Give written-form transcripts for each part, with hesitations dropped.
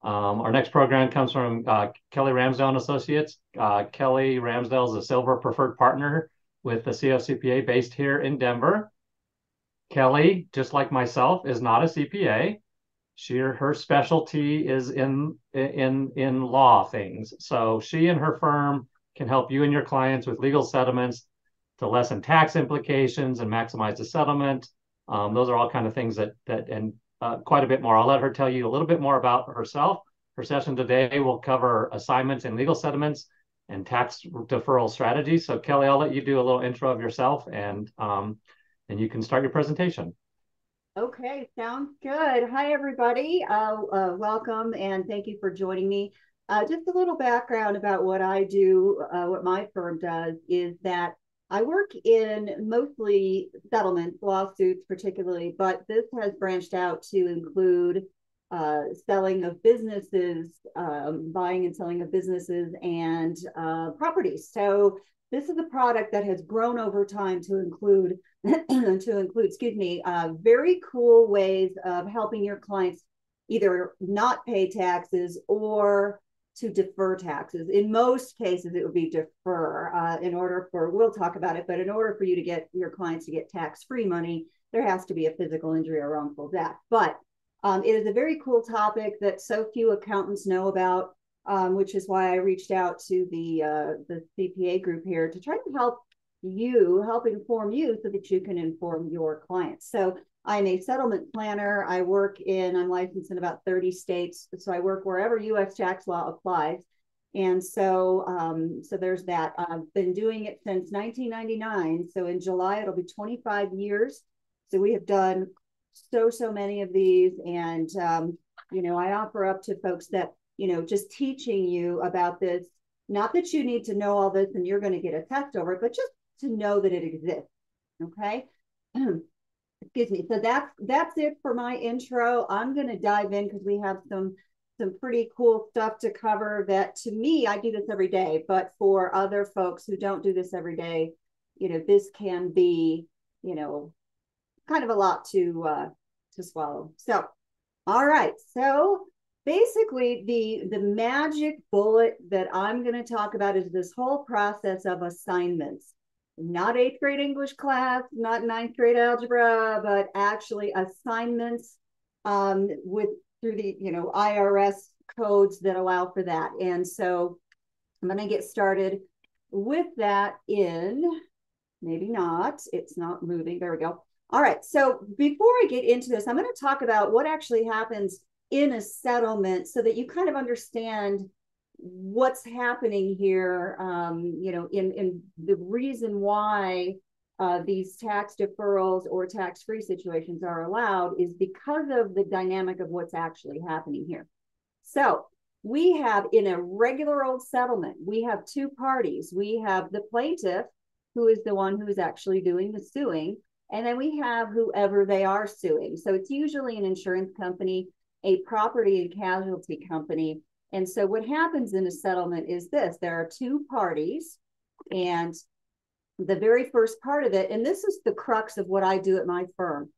Our next program comes from Kelly Ramsdale and Associates. Kelly Ramsdale is a silver preferred partner with the CFCPA based here in Denver. Kelly, just like myself, is not a CPA. Her specialty is in law things. So she and her firm can help you and your clients with legal settlements to lessen tax implications and maximize the settlement. Those are all kind of things and quite a bit more. I'll let her tell you a little bit more about herself. Her session today will cover assignments and legal settlements and tax deferral strategies. So Kelly, I'll let you do a little intro of yourself and you can start your presentation. Okay, sounds good. Hi, everybody. Welcome and thank you for joining me. Just a little background about what I do, what my firm does is that I work in mostly settlements, lawsuits particularly, but this has branched out to include selling of businesses, buying and selling of businesses and properties. So this is a product that has grown over time to include excuse me, very cool ways of helping your clients either not pay taxes or to defer taxes. In most cases, it would be defer we'll talk about it, but in order for you to get your clients to get tax-free money, there has to be a physical injury or wrongful death. But it is a very cool topic that so few accountants know about, which is why I reached out to the CPA group here to try to help inform you so that you can inform your clients. So I'm a settlement planner. I'm licensed in about 30 states. So I work wherever US tax law applies. And so there's that. I've been doing it since 1999. So in July, it'll be 25 years. So we have done so many of these. And, I offer up to folks that, just teaching you about this, not that you need to know all this and you're going to get a test over it, but just to know that it exists. Okay. Excuse me. So that's it for my intro. I'm going to dive in because we have some pretty cool stuff to cover that, to me, I do this every day, but for other folks who don't do this every day, this can be, kind of a lot to swallow. So, all right. So basically the magic bullet that I'm going to talk about is this whole process of assignments. Not eighth grade English class, not ninth grade algebra, but actually assignments through the IRS codes that allow for that. And so I'm going to get started with that in, maybe not, it's not moving. There we go. All right. So before I get into this, I'm going to talk about what actually happens in a settlement so that you kind of understand what's happening here, in the reason why these tax deferrals or tax-free situations are allowed is because of the dynamic of what's actually happening here. So we have, in a regular old settlement, we have two parties. We have the plaintiff, who is the one who is actually doing the suing, and then we have whoever they are suing. So it's usually an insurance company, a property and casualty company. And so what happens in a settlement is this: there are two parties, and the very first part of it, and this is the crux of what I do at my firm,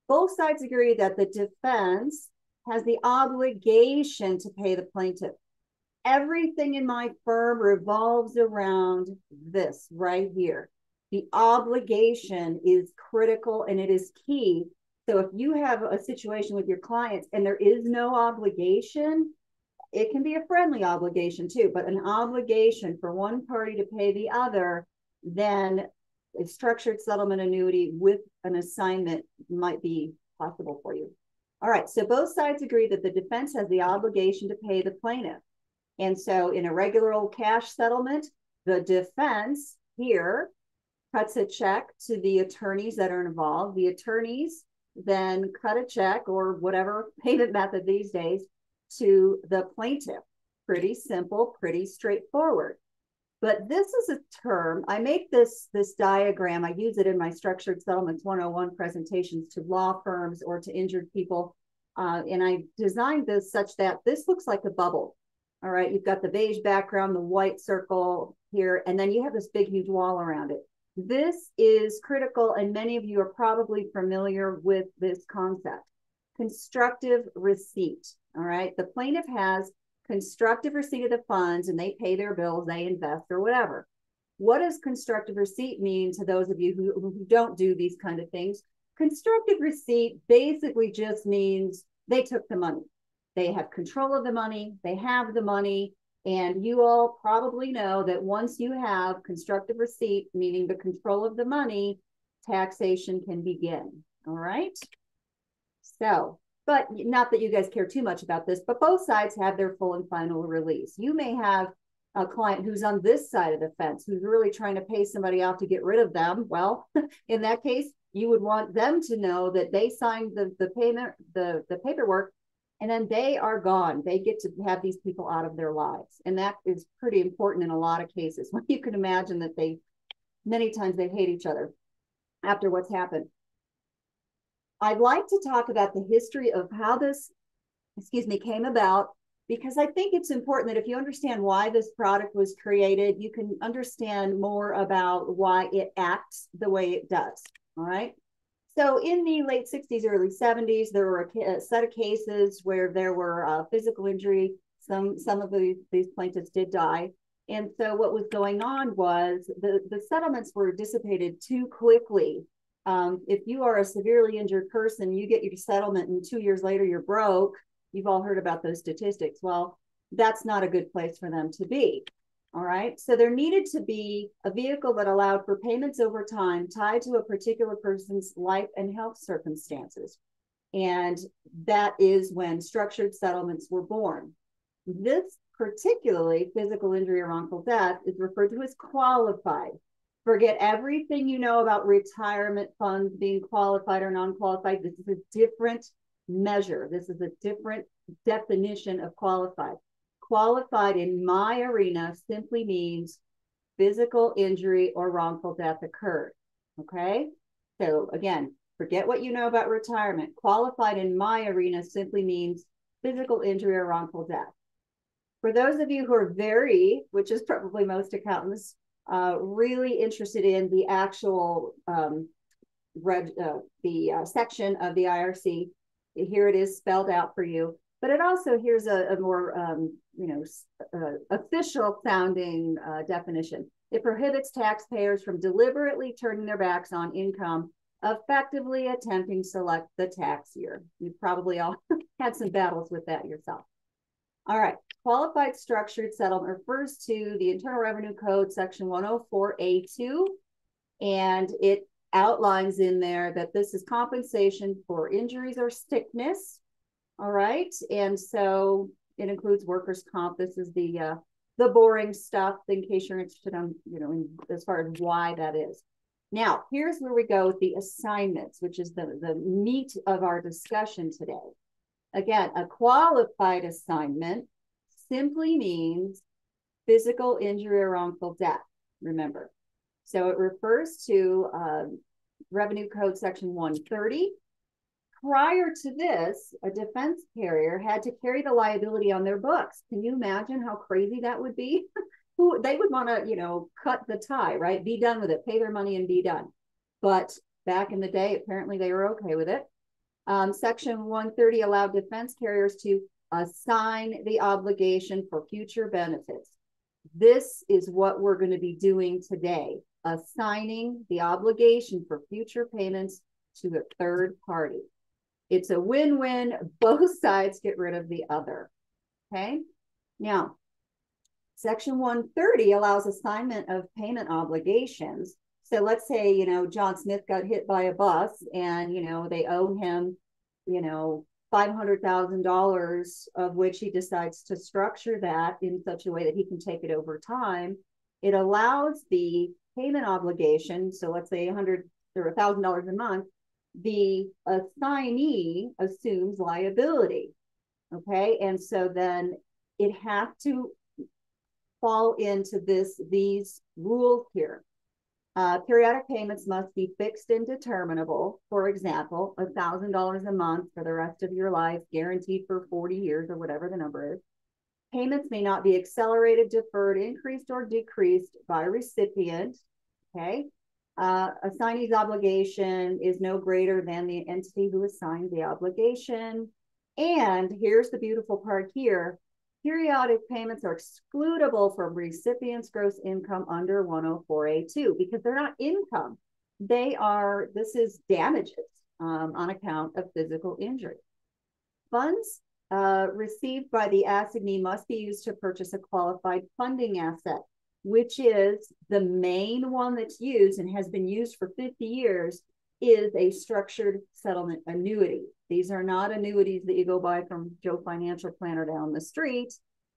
both sides agree that the defense has the obligation to pay the plaintiff. Everything in my firm revolves around this right here. The obligation is critical and it is key. So if you have a situation with your clients and there is no obligation, it can be a friendly obligation too, but an obligation for one party to pay the other, then a structured settlement annuity with an assignment might be possible for you. All right, so both sides agree that the defense has the obligation to pay the plaintiff. And so in a regular old cash settlement, the defense here cuts a check to the attorneys that are involved. The attorneys then cut a check or whatever payment method these days to the plaintiff. Pretty simple, pretty straightforward. But this is a term, I make this diagram, I use it in my Structured Settlements 101 presentations to law firms or to injured people. And I designed this such that this looks like a bubble. All right, you've got the beige background, the white circle here, and then you have this big, huge wall around it. This is critical, and many of you are probably familiar with this concept. Constructive receipt. All right. The plaintiff has constructive receipt of the funds and they pay their bills, they invest or whatever. What does constructive receipt mean to those of you who don't do these kind of things? Constructive receipt basically just means they took the money. They have control of the money, they have the money, and you all probably know that once you have constructive receipt, meaning the control of the money, taxation can begin. All right. So, but not that you guys care too much about this, but both sides have their full and final release. You may have a client who's on this side of the fence, who's really trying to pay somebody off to get rid of them. Well, in that case, you would want them to know that they signed the payment, the paperwork, and then they are gone. They get to have these people out of their lives. And that is pretty important in a lot of cases. When you can imagine that many times they hate each other after what's happened. I'd like to talk about the history of how this, came about, because I think it's important that if you understand why this product was created, you can understand more about why it acts the way it does. All right. So in the late 60s, early 70s, there were a set of cases where there were physical injury. Some of these plaintiffs did die. And so what was going on was the settlements were dissipated too quickly. If you are a severely injured person, you get your settlement and 2 years later you're broke. You've all heard about those statistics. Well, that's not a good place for them to be. All right. So there needed to be a vehicle that allowed for payments over time tied to a particular person's life and health circumstances. And that is when structured settlements were born. This particularly physical injury or wrongful death is referred to as qualified. Forget everything you know about retirement funds being qualified or non-qualified. This is a different measure. This is a different definition of qualified. Qualified in my arena simply means physical injury or wrongful death occurred. Okay. So again, forget what you know about retirement. Qualified in my arena simply means physical injury or wrongful death. For those of you who are which is probably most accountants, really interested in the actual section of the IRC, here it is spelled out for you. But it also, here's a more, official sounding definition. It prohibits taxpayers from deliberately turning their backs on income, effectively attempting to select the tax year. You've probably all had some battles with that yourself. All right. Qualified structured settlement refers to the Internal Revenue Code, section 104A2, and it outlines in there that this is compensation for injuries or sickness. All right. And so it includes workers' comp. This is the boring stuff in case you're interested on, as far as why that is. Now, here's where we go with the assignments, which is the meat of our discussion today. Again, a qualified assignment simply means physical injury or wrongful death, remember. So it refers to Revenue Code section 130. Prior to this, a defense carrier had to carry the liability on their books. Can you imagine how crazy that would be? They would want to, cut the tie, right? Be done with it, pay their money and be done. But back in the day, apparently they were okay with it. Section 130 allowed defense carriers to assign the obligation for future benefits. This is what we're going to be doing today, assigning the obligation for future payments to a third party. It's a win-win. Both sides get rid of the other. Okay. Now, section 130 allows assignment of payment obligations. So let's say, John Smith got hit by a bus and, they owe him, $500,000, of which he decides to structure that in such a way that he can take it over time. It allows the payment obligation. So let's say $100 or $1,000 a month. The assignee assumes liability. Okay. And so then it has to fall into these rules here. Periodic payments must be fixed and determinable. For example, $1,000 a month for the rest of your life, guaranteed for 40 years or whatever the number is. Payments may not be accelerated, deferred, increased, or decreased by recipient. Okay. Assignee's obligation is no greater than the entity who assigned the obligation. And here's the beautiful part here. Periodic payments are excludable from recipients' gross income under 104A2 because they're not income. This is damages on account of physical injury. Funds received by the assignee must be used to purchase a qualified funding asset, which is the main one that's used and has been used for 50 years, is a structured settlement annuity. These are not annuities that you go buy from Joe Financial Planner down the street.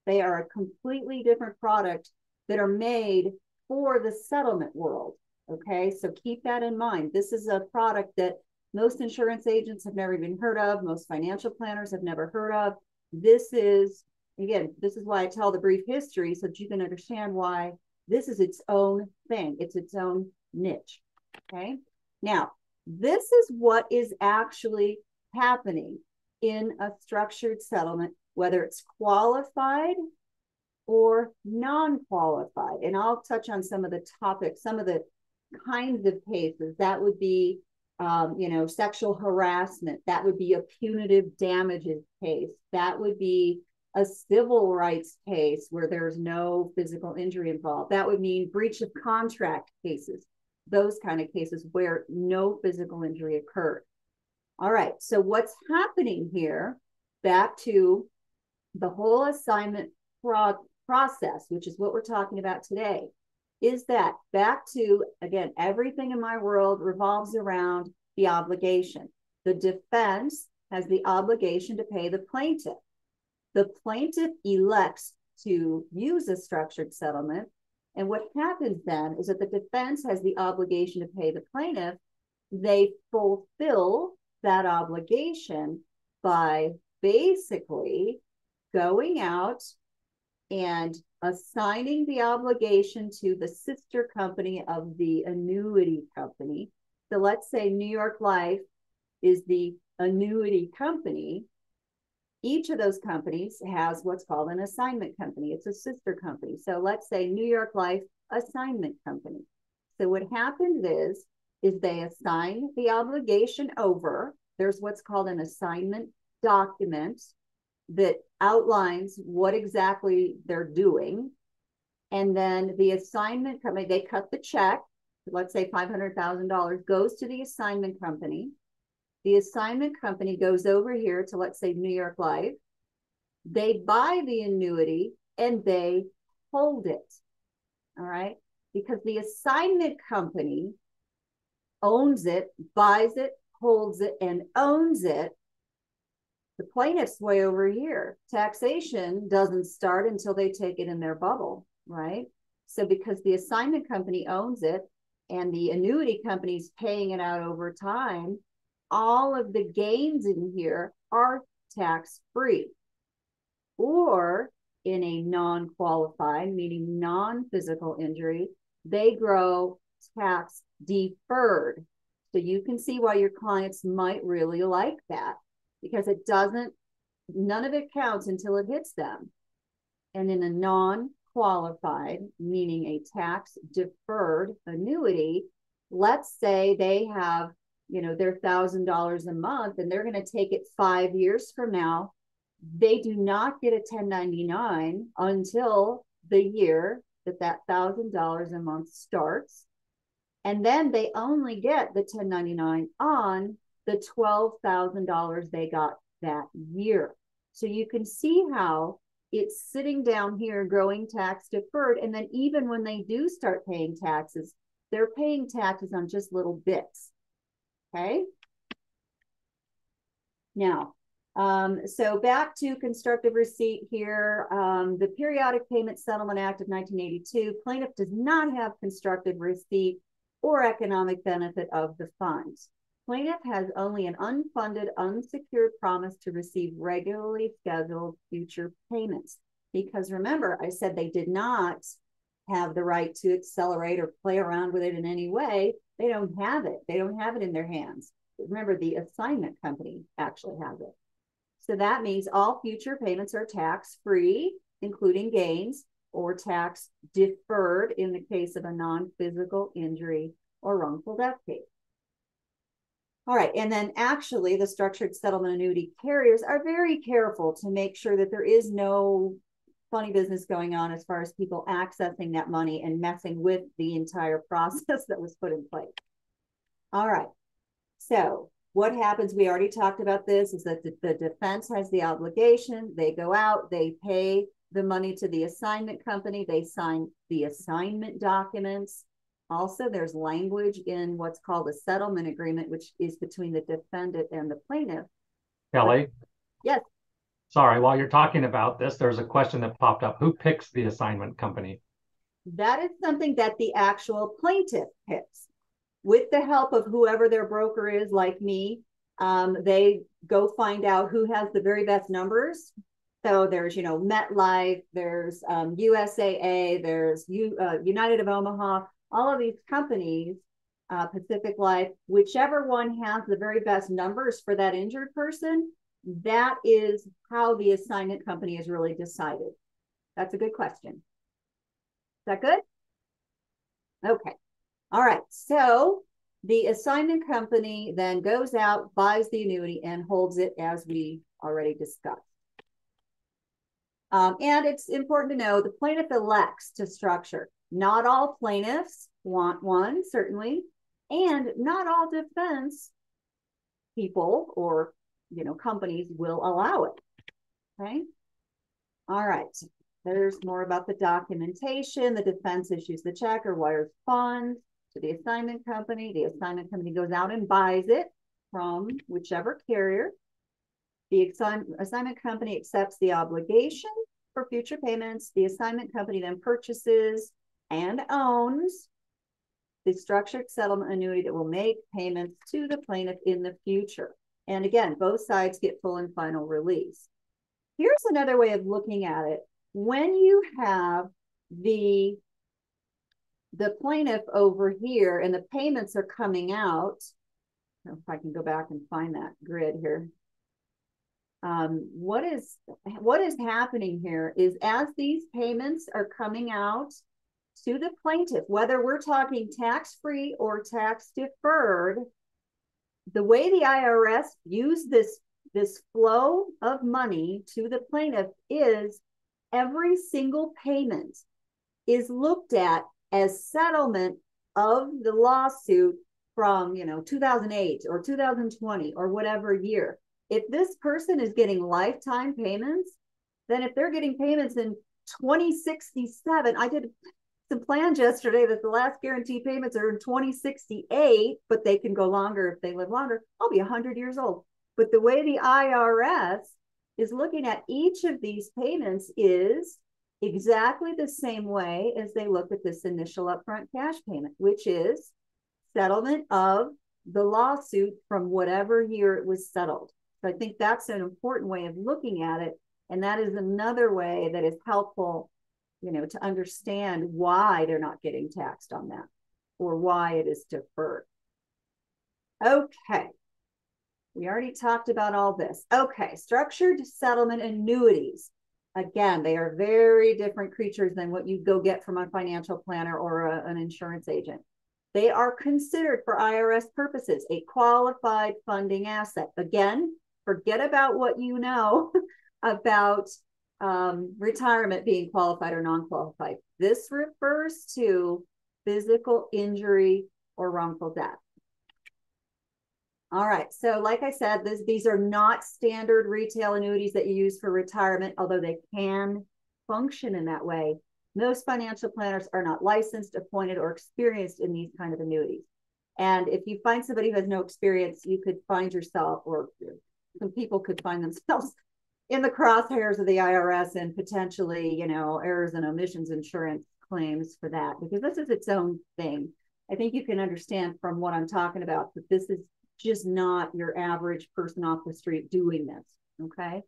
They are a completely different product that are made for the settlement world. Okay, so keep that in mind. This is a product that most insurance agents have never even heard of. Most financial planners have never heard of. This is why I tell the brief history so that you can understand why this is its own thing. It's its own niche. Okay. Now, this is what is actually happening in a structured settlement, whether it's qualified or non-qualified. And I'll touch on some of the topics, some of the kinds of cases. That would be sexual harassment. That would be a punitive damages case. That would be a civil rights case where there's no physical injury involved. That would mean breach of contract cases, those kind of cases where no physical injury occurred. All right, so what's happening here, back to the whole assignment process, which is what we're talking about today, is that back to, again, everything in my world revolves around the obligation. The defense has the obligation to pay the plaintiff. The plaintiff elects to use a structured settlement. And what happens then is that the defense has the obligation to pay the plaintiff. They fulfill that obligation by basically going out and assigning the obligation to the sister company of the annuity company. So let's say New York Life is the annuity company. Each of those companies has what's called an assignment company. It's a sister company. So let's say New York Life Assignment Company. So what happens is they assign the obligation over. There's what's called an assignment document that outlines what exactly they're doing. And then the assignment company, they cut the check, let's say $500,000 goes to the assignment company. The assignment company goes over here to, let's say, New York Life. They buy the annuity and they hold it. All right. Because the assignment company owns it, buys it, holds it, and owns it. The plaintiff's way over here. Taxation doesn't start until they take it in their bubble, right? So because the assignment company owns it and the annuity company's paying it out over time, all of the gains in here are tax-free. Or in a non-qualified, meaning non-physical injury, they grow tax deferred. So you can see why your clients might really like that, because none of it counts until it hits them. And in a non-qualified, meaning a tax deferred annuity, let's say they have, their $1,000 a month and they're going to take it 5 years from now. They do not get a 1099 until the year that $1,000 a month starts. And then they only get the 1099 on the $12,000 they got that year. So you can see how it's sitting down here growing tax deferred. And then even when they do start paying taxes, they're paying taxes on just little bits. Okay. Now, so back to constructive receipt here. The Periodic Payment Settlement Act of 1982, plaintiff does not have constructive receipt or economic benefit of the funds. Plaintiff has only an unfunded, unsecured promise to receive regularly scheduled future payments. Because remember, I said they did not have the right to accelerate or play around with it in any way. They don't have it. They don't have it in their hands. Remember, the assignment company actually has it. So that means all future payments are tax-free, including gains, or tax deferred in the case of a non-physical injury or wrongful death case. All right. And then actually, the structured settlement annuity carriers are very careful to make sure that there is no funny business going on as far as people accessing that money and messing with the entire process that was put in place. All right. So what happens, we already talked about this, is that the defense has the obligation. They go out, they pay the money to the assignment company, they sign the assignment documents. Also, there's language in what's called a settlement agreement, which is between the defendant and the plaintiff. Kelly? Yes. Sorry, while you're talking about this, there's a question that popped up. Who picks the assignment company? That is something that the actual plaintiff picks. With the help of whoever their broker is, like me, they go find out who has the very best numbers. So there's, MetLife, there's USAA, there's United of Omaha, all of these companies, Pacific Life, whichever one has the very best numbers for that injured person, that is how the assignment company is really decided. That's a good question. Is that good? Okay. All right. So the assignment company then goes out, buys the annuity, and holds it as we already discussed. And it's important to know the plaintiff elects to structure. Not all plaintiffs want one, certainly, and not all defense people or companies will allow it. Okay. All right. There's more about the documentation. The defense issues the check or wires funds to the assignment company. The assignment company goes out and buys it from whichever carrier. The assignment company accepts the obligation for future payments. The assignment company then purchases and owns the structured settlement annuity that will make payments to the plaintiff in the future. And again, both sides get full and final release. Here's another way of looking at it. When you have the plaintiff over here and the payments are coming out, if I can go back and find that grid here. What is happening here is as these payments are coming out to the plaintiff, whether we're talking tax-free or tax-deferred, the way the IRS views this flow of money to the plaintiff is every single payment is looked at as settlement of the lawsuit from 2008 or 2020 or whatever year. If this person is getting lifetime payments, then if they're getting payments in 2067, I did some plans yesterday that the last guarantee payments are in 2068, but they can go longer if they live longer. I'll be 100 years old. But the way the IRS is looking at each of these payments is exactly the same way as they look at this initial upfront cash payment, which is settlement of the lawsuit from whatever year it was settled. So I think that's an important way of looking at it. And that is another way that is helpful, to understand why they're not getting taxed on that or why it is deferred. Okay. We already talked about all this. Okay. Structured settlement annuities. Again, they are very different creatures than what you go get from a financial planner or an insurance agent. They are considered for IRS purposes a qualified funding asset. Again, forget about what you know about retirement being qualified or non-qualified. This refers to physical injury or wrongful death. All right. So like I said, these are not standard retail annuities that you use for retirement, although they can function in that way. Most financial planners are not licensed, appointed, or experienced in these kind of annuities. And if you find somebody who has no experience, you could find yourself, or some people could find themselves in the crosshairs of the IRS and potentially, errors and omissions insurance claims for that, because this is its own thing. I think you can understand from what I'm talking about that this is just not your average person off the street doing this, okay?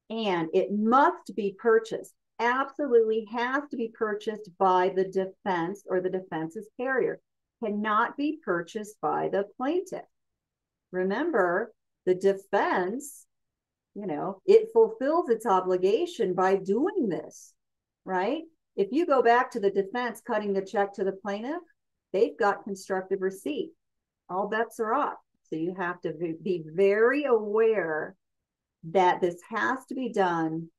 And it must be purchased, absolutely has to be purchased by the defense or the defense's carrier, cannot be purchased by the plaintiff. Remember, the defense, it fulfills its obligation by doing this, right? If you go back to the defense cutting the check to the plaintiff, they've got constructive receipt. All bets are off. So you have to be very aware that this has to be done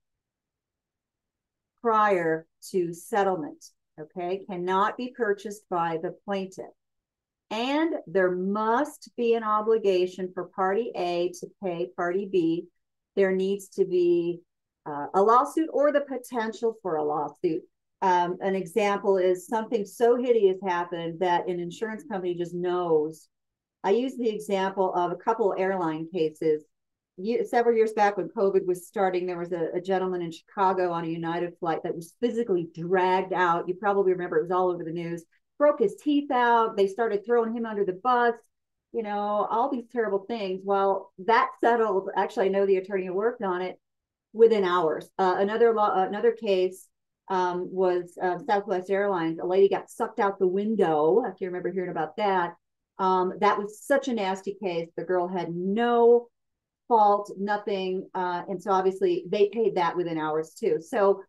prior to settlement, okay? Cannot be purchased by the plaintiff. And there must be an obligation for party A to pay party B. There needs to be a lawsuit or the potential for a lawsuit. An example is something so hideous happened that an insurance company just knows. I use the example of a couple of airline cases. Several years back when COVID was starting, there was a gentleman in Chicago on a United flight that was physically dragged out. You probably remember it was all over the news. Broke his teeth out. They started throwing him under the bus, all these terrible things. Well, that settled. Actually, I know the attorney who worked on it within hours. Another case was Southwest Airlines. A lady got sucked out the window. If you remember hearing about that. That was such a nasty case. The girl had no fault, nothing. And so obviously they paid that within hours too. So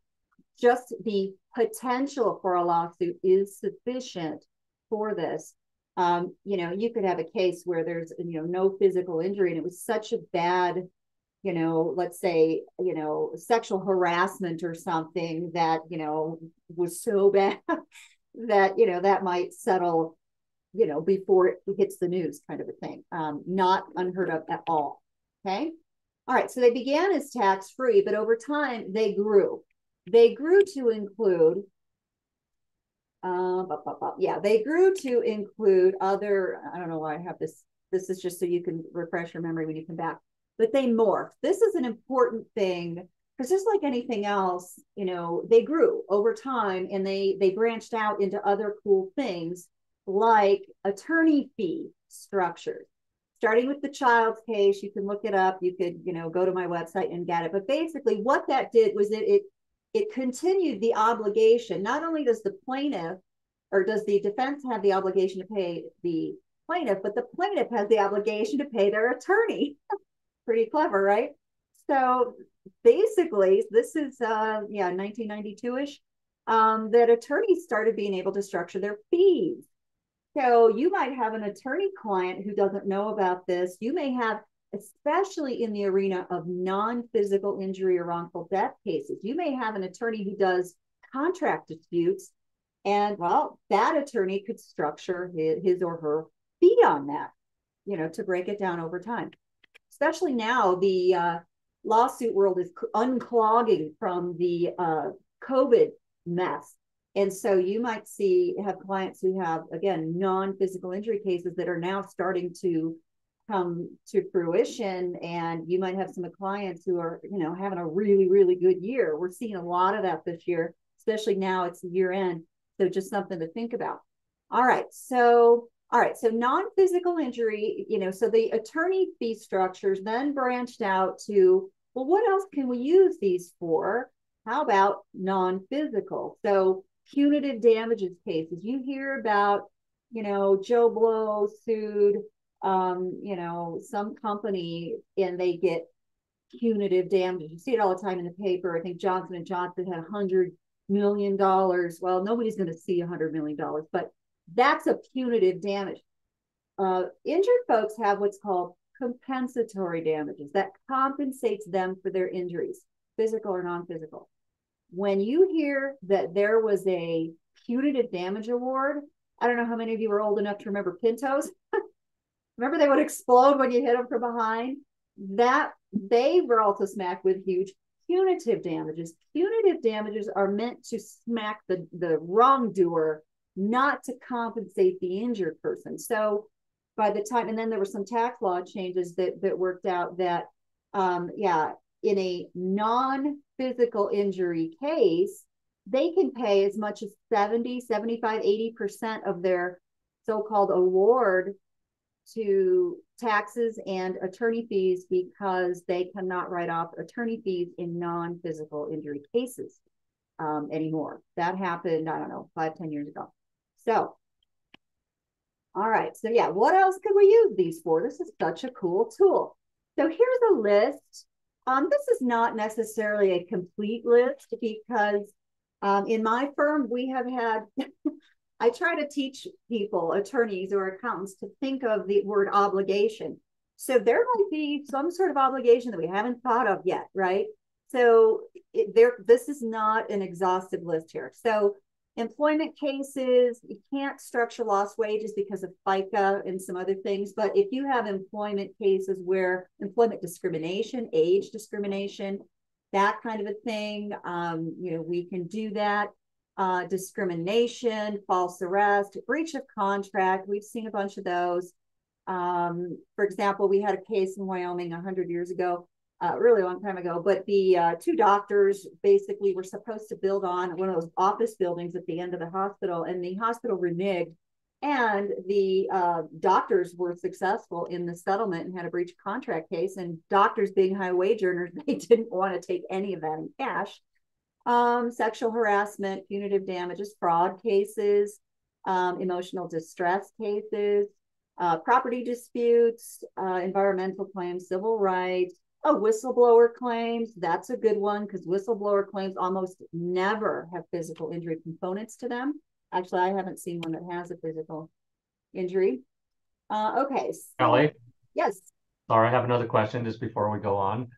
just the potential for a lawsuit is sufficient for this. You could have a case where there's, no physical injury and it was such a bad, let's say, sexual harassment or something that, was so bad that, that might settle, before it hits the news kind of a thing. Not unheard of at all. Okay. All right. So they began as tax-free, but over time they grew. They grew to include, they grew to include other, I don't know why I have this. This is just so you can refresh your memory when you come back, but they morphed. This is an important thing because just like anything else, they grew over time and they branched out into other cool things like attorney fee structures. Starting with the child's case, you can look it up. You could, go to my website and get it. But basically what that did was it continued the obligation. Not only does the plaintiff or does the defense have the obligation to pay the plaintiff, but the plaintiff has the obligation to pay their attorney. Pretty clever, right? So basically, this is 1992-ish, that attorneys started being able to structure their fees. So you might have an attorney client who doesn't know about this. You may have, especially in the arena of non-physical injury or wrongful death cases, you may have an attorney who does contract disputes. And well, that attorney could structure his or her fee on that, to break it down over time. Especially now, the lawsuit world is unclogging from the COVID mess. And so you might have clients who have, again, non-physical injury cases that are now starting to come to fruition. And you might have some clients who are, having a really, really good year. We're seeing a lot of that this year, especially now it's year end. So just something to think about. All right. So non-physical injury, so the attorney fee structures then branched out to, well, what else can we use these for? How about non-physical? So punitive damages cases. You hear about, Joe Blow sued, some company and they get punitive damages. You see it all the time in the paper. I think Johnson & Johnson had $100 million. Well, nobody's going to see $100 million, but that's a punitive damage. Injured folks have what's called compensatory damages that compensates them for their injuries, physical or non-physical. When you hear that there was a punitive damage award, I don't know how many of you are old enough to remember Pintos. Remember they would explode when you hit them from behind? That they were also smacked with huge punitive damages. Punitive damages are meant to smack the wrongdoer, not to compensate the injured person. So by the time, and then there were some tax law changes that worked out that, in a non-physical injury case, they can pay as much as 70, 75, 80% of their so-called award to taxes and attorney fees because they cannot write off attorney fees in non-physical injury cases anymore. That happened, I don't know, 5-10 years ago. So, all right. So yeah, what else could we use these for? This is such a cool tool. So here's a list. This is not necessarily a complete list because in my firm, we have had, I try to teach people, attorneys or accountants, to think of the word obligation. So there might be some sort of obligation that we haven't thought of yet, right? So this is not an exhaustive list here. So employment cases, you can't structure lost wages because of FICA and some other things. But if you have employment cases where employment discrimination, age discrimination, that kind of a thing, we can do that. Discrimination, false arrest, breach of contract. We've seen a bunch of those. For example, we had a case in Wyoming 100 years ago, really long time ago, but the two doctors basically were supposed to build on one of those office buildings at the end of the hospital, and the hospital reneged, and the doctors were successful in the settlement and had a breach of contract case, and doctors being high wage earners, they didn't want to take any of that in cash. Sexual harassment, punitive damages, fraud cases, emotional distress cases, property disputes, environmental claims, civil rights, whistleblower claims. That's a good one because whistleblower claims almost never have physical injury components to them. Actually, I haven't seen one that has a physical injury. Okay. So, Kelly, yes. sorry, I have another question just before we go on.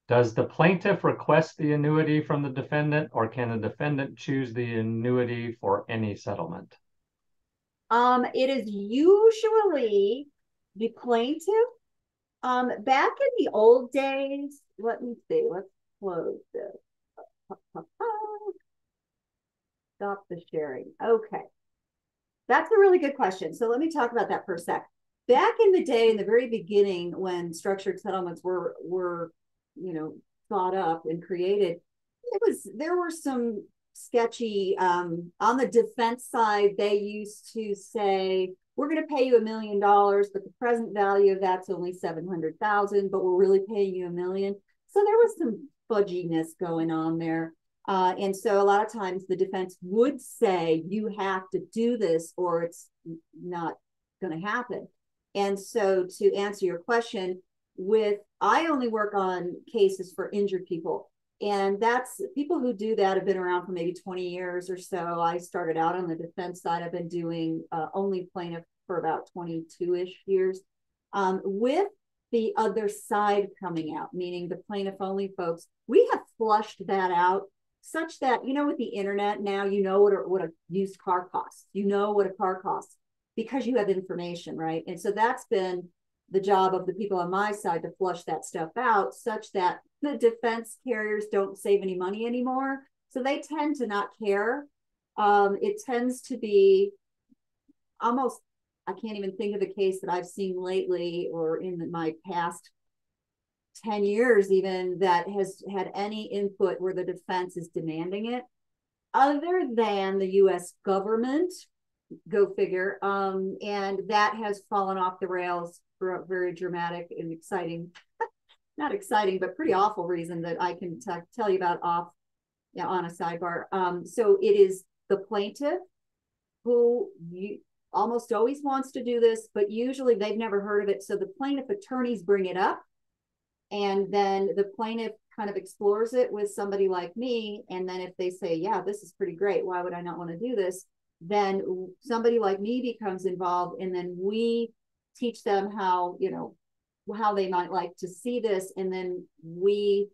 Does the plaintiff request the annuity from the defendant, or can the defendant choose the annuity for any settlement? It is usually the plaintiff. Back in the old days, let me see, let's close this. Stop the sharing. Okay. That's a really good question. So let me talk about that for a sec. Back in the day, in the very beginning, when structured settlements were thought up and created, there were some sketchy on the defense side. They used to say, we're going to pay you $1 million, but the present value of that's only 700,000, but we're really paying you $1 million. So there was some fudginess going on there. And so a lot of times the defense would say, you have to do this or it's not going to happen. And so to answer your question, I only work on cases for injured people. And that's people who do that have been around for maybe 20 years or so. I started out on the defense side. I've been doing only plaintiff for about 22-ish years. With the other side coming out, meaning the plaintiff only folks, we have flushed that out such that, with the internet now, what a used car costs. You know what a car costs because you have information, right? And so that's been the job of the people on my side to flush that stuff out such that the defense carriers don't save any money anymore. So they tend to not care. It tends to be almost, I can't even think of a case that I've seen lately or in my past 10 years even that has had any input where the defense is demanding it, other than the US government, go figure. And that has fallen off the rails for a very dramatic and exciting, not exciting, but pretty awful reason that I can tell you about on a sidebar. So it is the plaintiff who almost always wants to do this, but usually they've never heard of it. So the plaintiff attorneys bring it up, and then the plaintiff kind of explores it with somebody like me. And then if they say, yeah, this is pretty great, why would I not want to do this? Then somebody like me becomes involved, and then we teach them how they might like to see this. And then we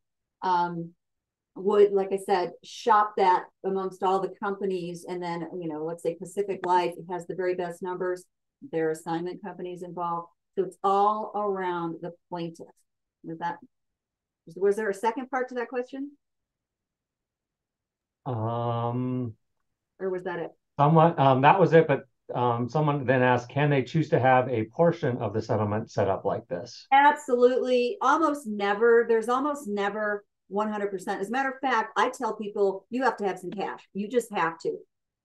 would, like I said, shop that amongst all the companies. And then, let's say Pacific Life, it has the very best numbers, their assignment companies involved. So it's all around the plaintiff. Was there a second part to that question? Or was that it? Someone, that was it, but someone then asked, can they choose to have a portion of the settlement set up like this? Absolutely. Almost never. There's almost never 100%. As a matter of fact, I tell people you have to have some cash. You just have to.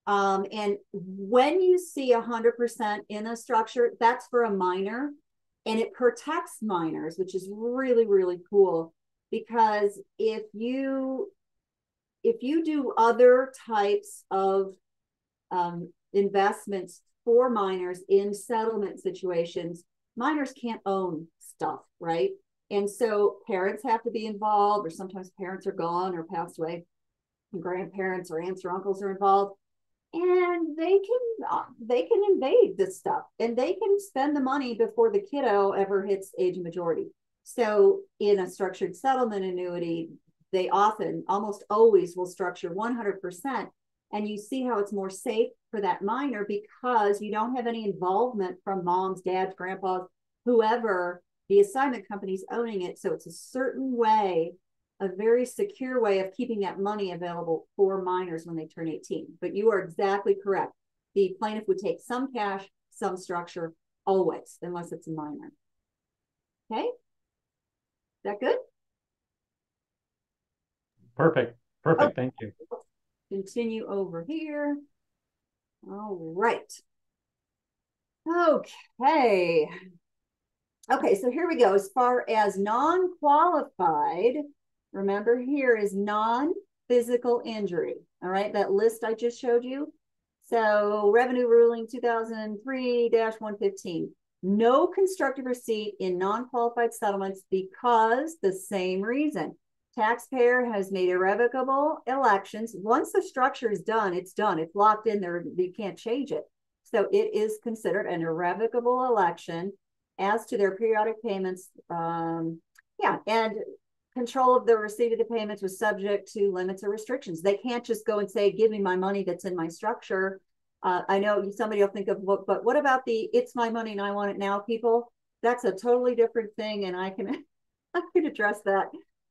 And when you see 100% in a structure, that's for a minor, and it protects minors, which is really, really cool. Because if you do other types of investments for minors in settlement situations, minors can't own stuff, right? And so parents have to be involved, or sometimes parents are gone or passed away, and grandparents or aunts or uncles are involved. and they can invade this stuff, and they can spend the money before the kiddo ever hits age majority. So in a structured settlement annuity, they often, almost always, will structure 100%. And you see how it's more safe for that minor because you don't have any involvement from moms, dads, grandpas, whoever. The assignment company's owning it. So it's a certain way, a very secure way of keeping that money available for minors when they turn 18. But you are exactly correct. The plaintiff would take some cash, some structure, always, unless it's a minor. Okay? Is that good? Perfect. Perfect. Thank you. Continue over here. All right. Okay. Okay, so here we go. As far as non-qualified, remember here is non-physical injury. All right, that list I just showed you. So revenue ruling 2003-115. No constructive receipt in non-qualified settlements because the same reason. Taxpayer has made irrevocable elections. Once the structure is done, it's done. It's locked in there. You can't change it. So it is considered an irrevocable election. As to their periodic payments, yeah, and control of the receipt of the payments was subject to limits or restrictions. They can't just go and say, give me my money that's in my structure. I know somebody will think of, but what about the it's my money and I want it now people? That's a totally different thing, and I can address that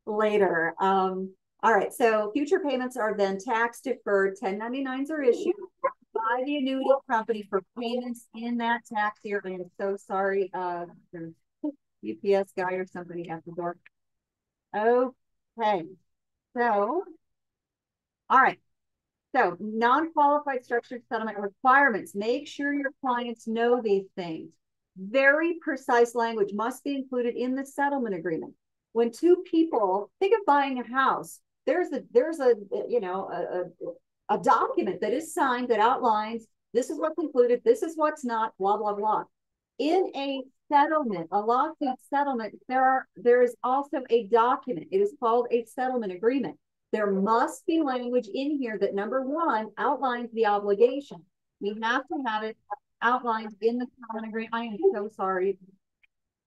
later. All right, so future payments are then tax deferred. 1099s are issued by the annuity company for payments in that tax year. I'm so sorry. There's UPS guy or somebody at the door. Okay. So, all right. So non-qualified structured settlement requirements. Make sure your clients know these things. Very precise language must be included in the settlement agreement. When two people think of buying a house, there's a you know a document that is signed that outlines this is what's included, this is what's not, blah blah blah. In a settlement, a lawsuit settlement, there is also a document. It is called a settlement agreement. There must be language in here that, number one, outlines the obligation. We have to have it outlined in the settlement agreement. I am so sorry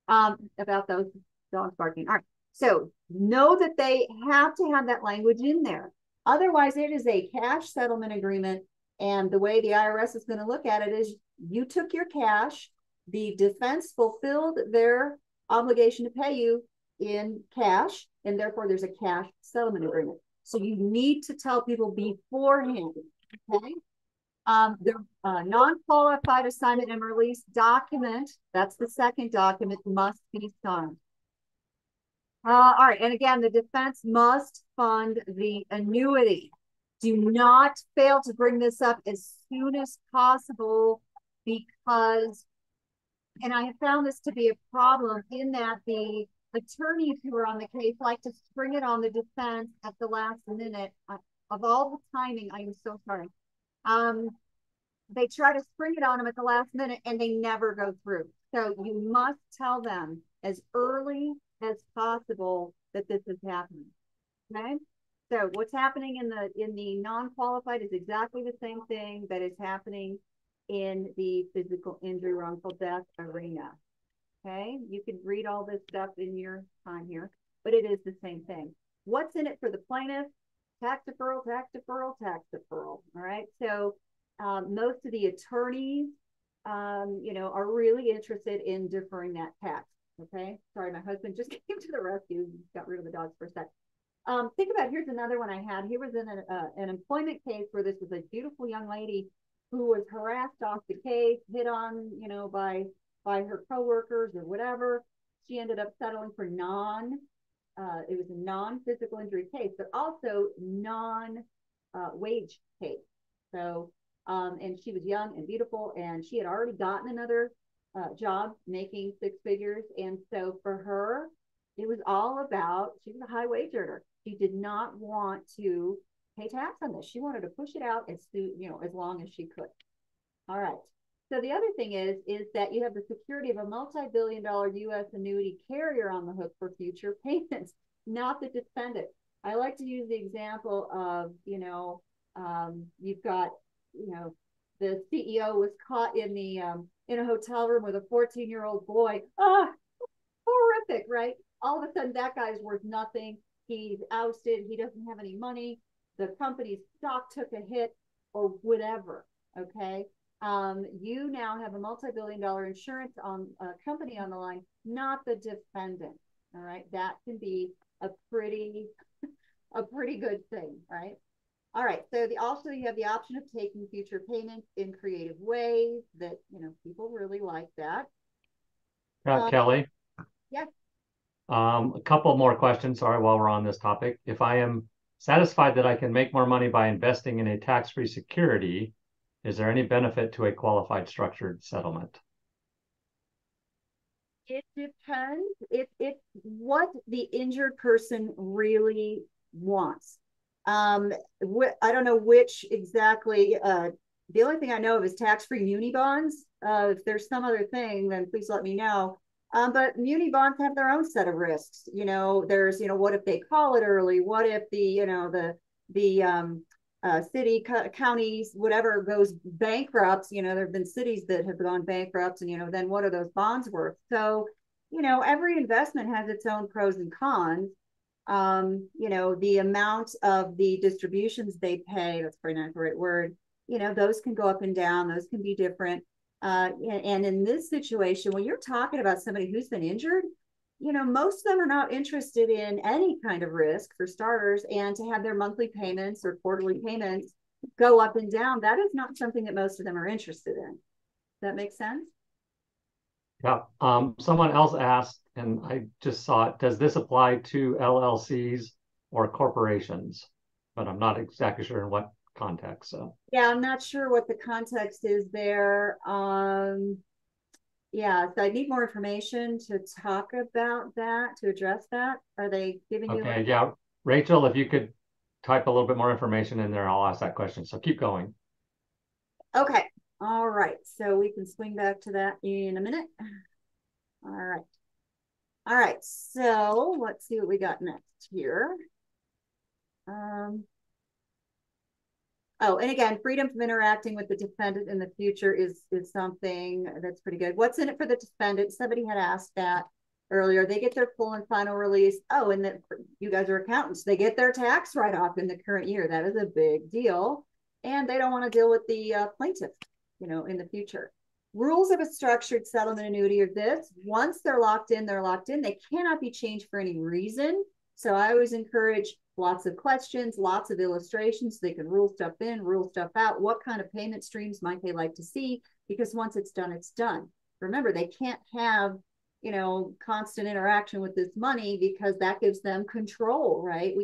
about those dogs barking. All right. So know that they have to have that language in there. Otherwise, it is a cash settlement agreement. And the way the IRS is going to look at it is you took your cash, the defense fulfilled their obligation to pay you in cash, and therefore there's a cash settlement agreement. So you need to tell people beforehand, okay? The non-qualified assignment and release document, that's the second document, must be signed. All right, and again, the defense must fund the annuity. Do not fail to bring this up as soon as possible because, and I have found this to be a problem in that the attorneys who are on the case like to spring it on the defense at the last minute. Of all the timing, I am so sorry. They try to spring it on them at the last minute and they never go through. So you must tell them as early as possible that this is happening. Okay. So what's happening in the non-qualified is exactly the same thing that is happening in the physical injury wrongful death arena. Okay. You can read all this stuff in your time here, but it is the same thing. What's in it for the plaintiff? Tax deferral, tax deferral, tax deferral. All right. So most of the attorneys, you know, are really interested in deferring that tax. Okay. Sorry, my husband just came to the rescue. He got rid of the dogs for a sec. Think about, here's another one I had. He was in an employment case where this was a beautiful young lady who was harassed off the case, hit on, you know, by her coworkers or whatever. She ended up settling for it was a non-physical injury case, but also non-wage case. So, and she was young and beautiful, and she had already gotten another job making six figures. And so for her, it was all about, she was a high wage earner. She did not want to pay tax on this. She wanted to push it out as soon, you know, as long as she could. All right. So the other thing is that you have the security of a multi-billion-dollar U.S. annuity carrier on the hook for future payments, not the defendant. I like to use the example of, you know, you've got the CEO was caught in a hotel room with a 14-year-old boy. Ah, horrific, right? All of a sudden, that guy's worth nothing. He's ousted. He doesn't have any money. The company's stock took a hit, or whatever. Okay. You now have a multi-billion-dollar insurance on a company on the line, not the defendant. All right. That can be a pretty good thing, right? All right. So also you have the option of taking future payments in creative ways that people really like that. Kelly, Yes. a couple more questions, sorry, while we're on this topic. If I am satisfied that I can make more money by investing in a tax-free security, is there any benefit to a qualified structured settlement? It depends. It's what the injured person really wants. I don't know which exactly. The only thing I know of is tax-free muni bonds. If there's some other thing, then please let me know. But muni bonds have their own set of risks. There's what if they call it early? What if the city, counties, whatever goes bankrupt? There have been cities that have gone bankrupt, and then what are those bonds worth? So, every investment has its own pros and cons. The amount of the distributions they pay, that's probably not the right word, those can go up and down, those can be different. And in this situation, when you're talking about somebody who's been injured, most of them are not interested in any kind of risk, for starters, and to have their monthly payments or quarterly payments go up and down, that is not something that most of them are interested in. Does that make sense? Yeah. Someone else asked, and I just saw it, does this apply to LLCs or corporations? But I'm not exactly sure in what context. So yeah, I'm not sure what the context is there. Yeah, so I need more information to talk about that, to address that. Are they giving you? Okay, yeah. Rachel, if you could type a little bit more information in there, I'll ask that question. So keep going. Okay. All right. So we can swing back to that in a minute. All right. All right. So let's see what we got next here. Oh, and again, freedom from interacting with the defendant in the future is something that's pretty good. What's in it for the defendant? Somebody had asked that earlier. They get their full and final release. Oh, and then you guys are accountants. They get their tax write-off in the current year. That is a big deal. And they don't want to deal with the plaintiff, in the future. Rules of a structured settlement annuity are this. Once they're locked in, they're locked in. They cannot be changed for any reason. So I always encourage lots of questions, lots of illustrations. So they can rule stuff in, rule stuff out. What kind of payment streams might they like to see? Because once it's done, it's done. Remember, they can't have, constant interaction with this money because that gives them control, right?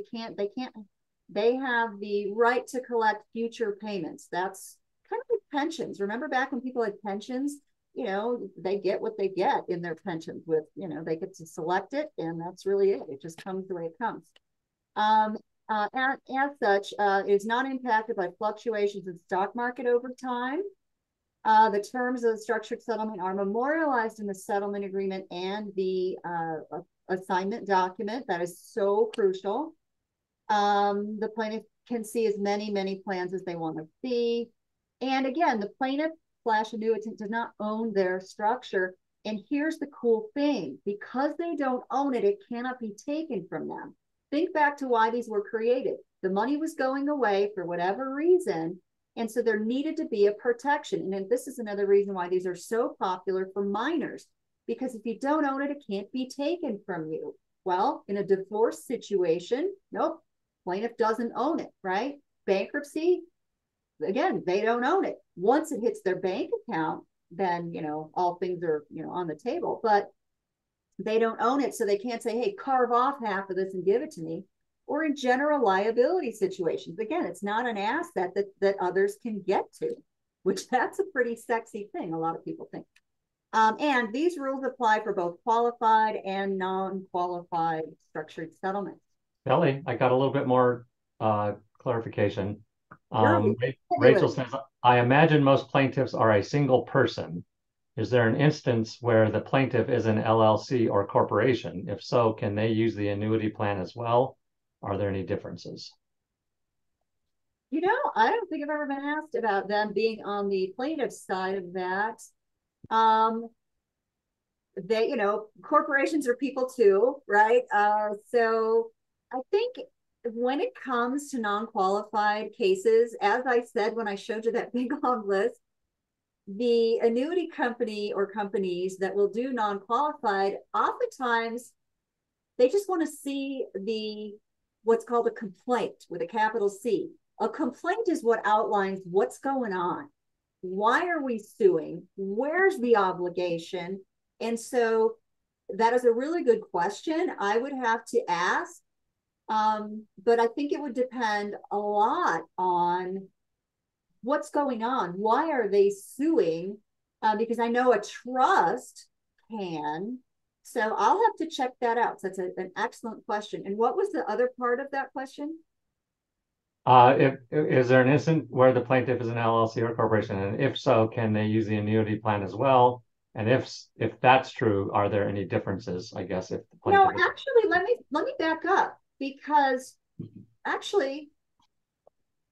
They have the right to collect future payments. That's kind of like pensions. Remember back when people had pensions, they get what they get in their pensions with, they get to select it, and that's really it. It just comes the way it comes. As such, it is not impacted by fluctuations in stock market over time. The terms of the structured settlement are memorialized in the settlement agreement and the assignment document. That is so crucial. The plaintiff can see as many plans as they want to see. And again, the plaintiff/annuitant does not own their structure. And here's the cool thing. Because they don't own it, it cannot be taken from them. Think back to why these were created. The money was going away for whatever reason. And so there needed to be a protection. And this is another reason why these are so popular for minors. Because if you don't own it, it can't be taken from you. Well, in a divorce situation, nope, plaintiff doesn't own it, right? Bankruptcy, again, they don't own it. Once it hits their bank account, then, all things are, on the table. But they don't own it, so they can't say, hey, carve off half of this and give it to me. Or in general liability situations, again, it's not an asset that others can get to, which that's a pretty sexy thing, a lot of people think. And these rules apply for both qualified and non-qualified structured settlements. Kelly, I got a little bit more clarification. Really? Rachel says, I imagine most plaintiffs are a single person. Is there an instance where the plaintiff is an LLC or corporation? If so, can they use the annuity plan as well? Are there any differences? I don't think I've ever been asked about them being on the plaintiff's side of that. Um, corporations are people too, right? So I think when it comes to non-qualified cases, as I said when I showed you that big long list, the annuity company or companies that will do non-qualified, oftentimes they just want to see what's called a complaint with a capital C. A complaint is what outlines what's going on. Why are we suing? Where's the obligation? And so that is a really good question. I would have to ask, but I think it would depend a lot on what's going on. Why are they suing? Because I know a trust can. So I'll have to check that out. So that's an excellent question. And what was the other part of that question? If is there an instance where the plaintiff is an LLC or corporation, and if so, can they use the annuity plan as well? And if that's true, are there any differences? I guess if the No, plaintiff is. actually, let me back up because actually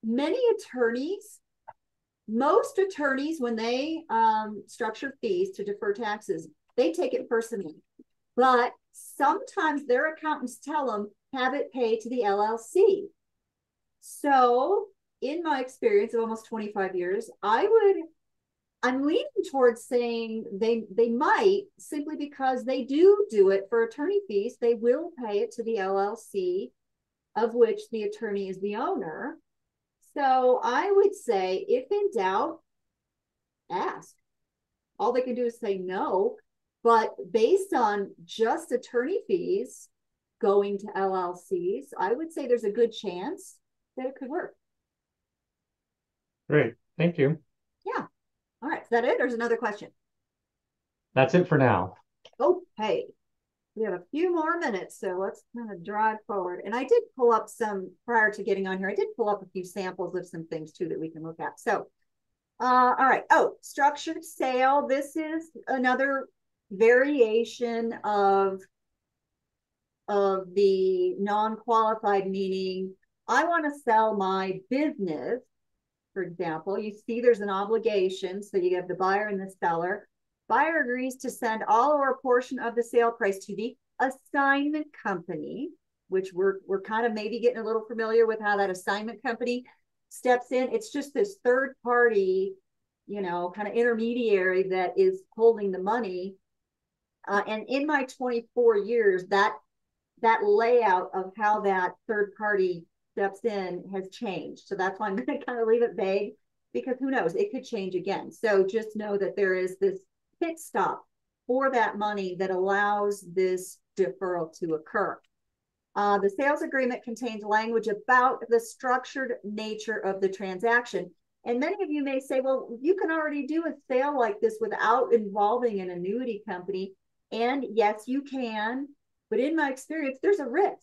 many attorneys, most attorneys, when they structure fees to defer taxes, they take it personally. But sometimes their accountants tell them have it paid to the LLC. So, in my experience of almost 25 years, I'm leaning towards saying they might, simply because they do it for attorney fees. They will pay it to the LLC of which the attorney is the owner. So I would say, if in doubt, ask. All they can do is say no. But based on just attorney fees going to LLCs, I would say there's a good chance that it could work. Great, thank you. Yeah. All right. Is that it? There's another question. That's it for now. Okay. We have a few more minutes, so let's kind of drive forward. And I did pull up some, prior to getting on here, I did pull up a few samples of some things too that we can look at. So, all right. Oh, structured sale. This is another variation of the non-qualified, meaning I want to sell my business, for example. You see there's an obligation. So you have the buyer and the seller. Buyer agrees to send all or a portion of the sale price to the assignment company, which we're kind of maybe getting a little familiar with how that assignment company steps in. It's just this third party, kind of intermediary that is holding the money. And in my 24 years, that layout of how that third party steps in has changed. So that's why I'm going to kind of leave it vague, because who knows, it could change again. So just know that there is this pit stop for that money that allows this deferral to occur. The sales agreement contains language about the structured nature of the transaction. And many of you may say, well, you can already do a sale like this without involving an annuity company. And yes, you can. But in my experience, there's a risk.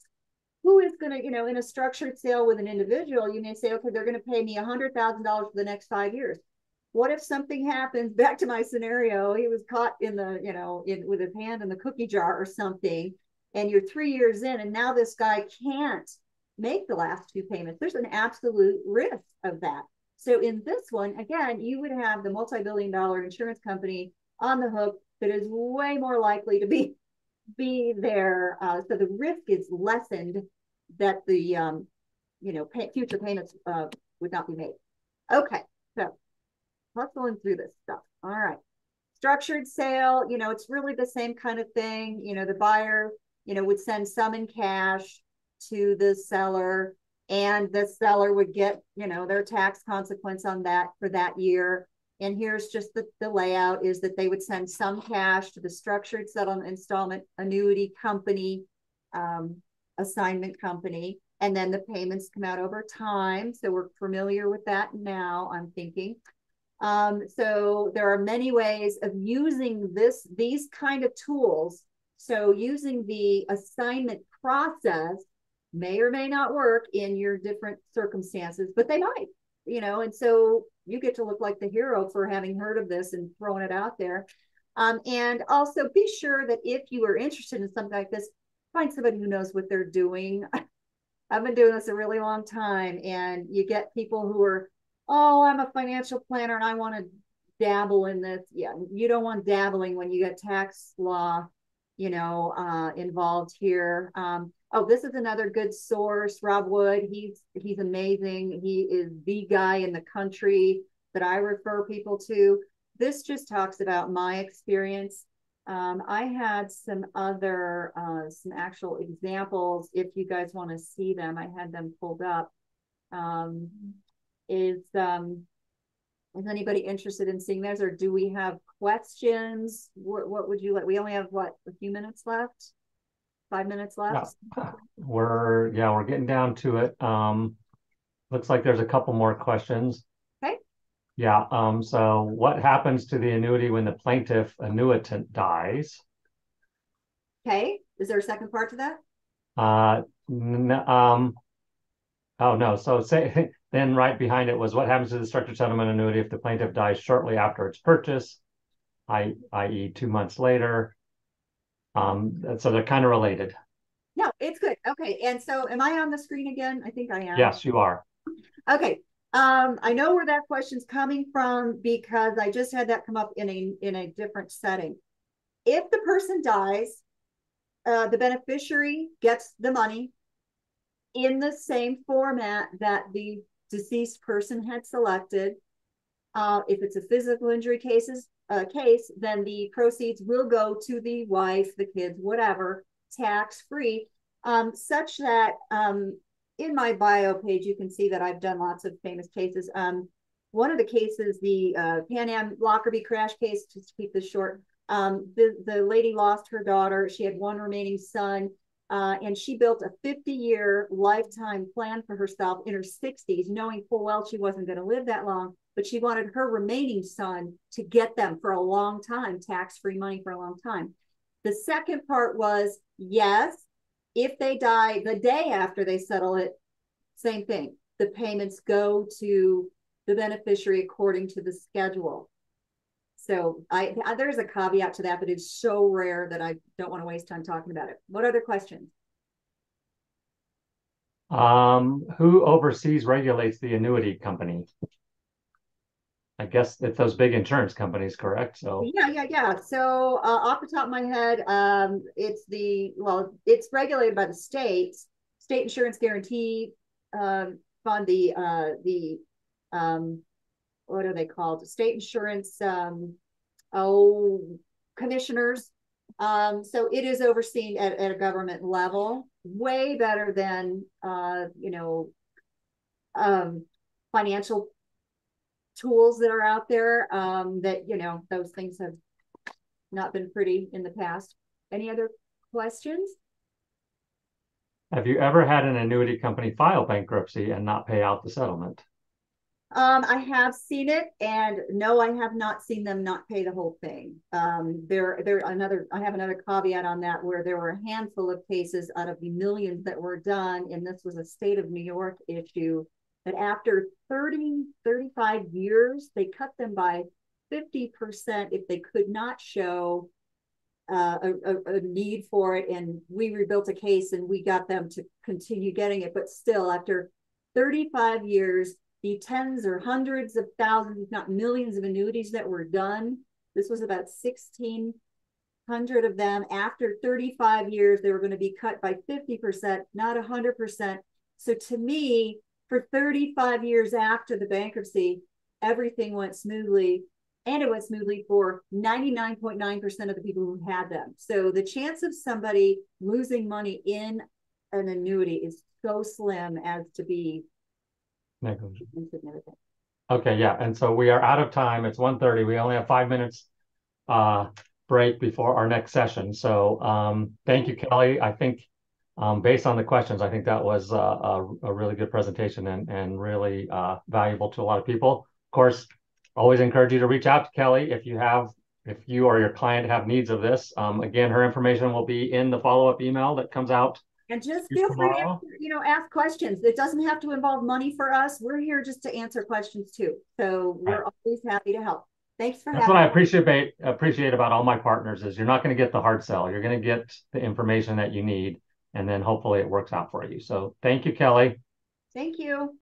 Who is going to, in a structured sale with an individual, you may say, okay, they're going to pay me $100,000 for the next 5 years. What if something happens? Back to my scenario, he was caught in the, with his hand in the cookie jar or something, and you're 3 years in, and now this guy can't make the last two payments. There's an absolute risk of that. So in this one, again, you would have the multi-billion-dollar insurance company on the hook that is way more likely to be there. So the risk is lessened that the future payments would not be made. Okay, so hustling through this stuff. All right. Structured sale, it's really the same kind of thing. The buyer, would send some in cash to the seller, and the seller would get, their tax consequence on that for that year. And here's just the layout is that they would send some cash to the structured settlement installment annuity company, assignment company, and then the payments come out over time. So we're familiar with that now, I'm thinking. So there are many ways of using these kind of tools. So using the assignment process may or may not work in your different circumstances, but they might, and so you get to look like the hero for having heard of this and throwing it out there. And also be sure that if you are interested in something like this, find somebody who knows what they're doing. I've been doing this a really long time, and you get people who are, oh, I'm a financial planner and I want to dabble in this. Yeah, you don't want dabbling when you get tax law, involved here. Oh, this is another good source. Rob Wood, he's amazing. He is the guy in the country that I refer people to. This just talks about my experience. I had some other, some actual examples. If you guys want to see them, I had them pulled up. Um, is anybody interested in seeing those, or do we have questions? What would you like? We only have a few minutes left, 5 minutes left. We're getting down to it. Looks like there's a couple more questions. Okay. Yeah. So what happens to the annuity when the plaintiff annuitant dies? Okay. Is there a second part to that? Oh no. So say then right behind it was what happens to the structured settlement annuity if the plaintiff dies shortly after its purchase, i.e. 2 months later. So they're kind of related. No, it's good. Okay. And so am I on the screen again? I think I am. Yes, you are. Okay. I know where that question's coming from because I just had that come up in a different setting. If the person dies, the beneficiary gets the money in the same format that the deceased person had selected. If it's a physical injury case, then the proceeds will go to the wife, the kids, whatever, tax-free, such that in my bio page, you can see that I've done lots of famous cases. One of the cases, the Pan Am Lockerbie crash case, just to keep this short, the lady lost her daughter. She had one remaining son. And she built a 50-year lifetime plan for herself in her 60s, knowing full well she wasn't going to live that long, but she wanted her remaining son to get them for a long time, tax-free money for a long time. The second part was, yes, if they die the day after they settle it, same thing. The payments go to the beneficiary according to the schedule. So there's a caveat to that, but it's so rare that I don't want to waste time talking about it. What other questions? Who oversees, regulates the annuity company? I guess it's those big insurance companies, correct? So yeah. So off the top of my head, it's regulated by the states, state insurance guarantee fund, what are they called? State insurance, commissioners. So it is overseen at a government level, way better than, financial tools that are out there, that, those things have not been pretty in the past. Any other questions? have you ever had an annuity company file bankruptcy and not pay out the settlement? I have seen it, and no, I have not seen them not pay the whole thing. I have another caveat on that, where there were a handful of cases out of the millions that were done, and this was a state of New York issue, that after 35 years, they cut them by 50% if they could not show a need for it. And we rebuilt a case and we got them to continue getting it. But still, after 35 years, the tens or hundreds of thousands, if not millions of annuities that were done, this was about 1,600 of them. After 35 years, they were going to be cut by 50%, not 100%. So to me, for 35 years after the bankruptcy, everything went smoothly. And it went smoothly for 99.9% of the people who had them. So the chance of somebody losing money in an annuity is so slim as to be insignificant. Okay, yeah. And so we are out of time. It's 1:30. We only have 5 minutes break before our next session. So thank you, Kelly. I think based on the questions, I think that was a really good presentation and really valuable to a lot of people. Of course, always encourage you to reach out to Kelly if you or your client have needs of this. Again, her information will be in the follow-up email that comes out. And just feel free to ask questions. It doesn't have to involve money for us. We're here just to answer questions too. So we're always happy to help. Thanks for having me. That's what I appreciate about all my partners is you're not going to get the hard sell. You're going to get the information that you need. and then hopefully it works out for you. So thank you, Kelly. Thank you.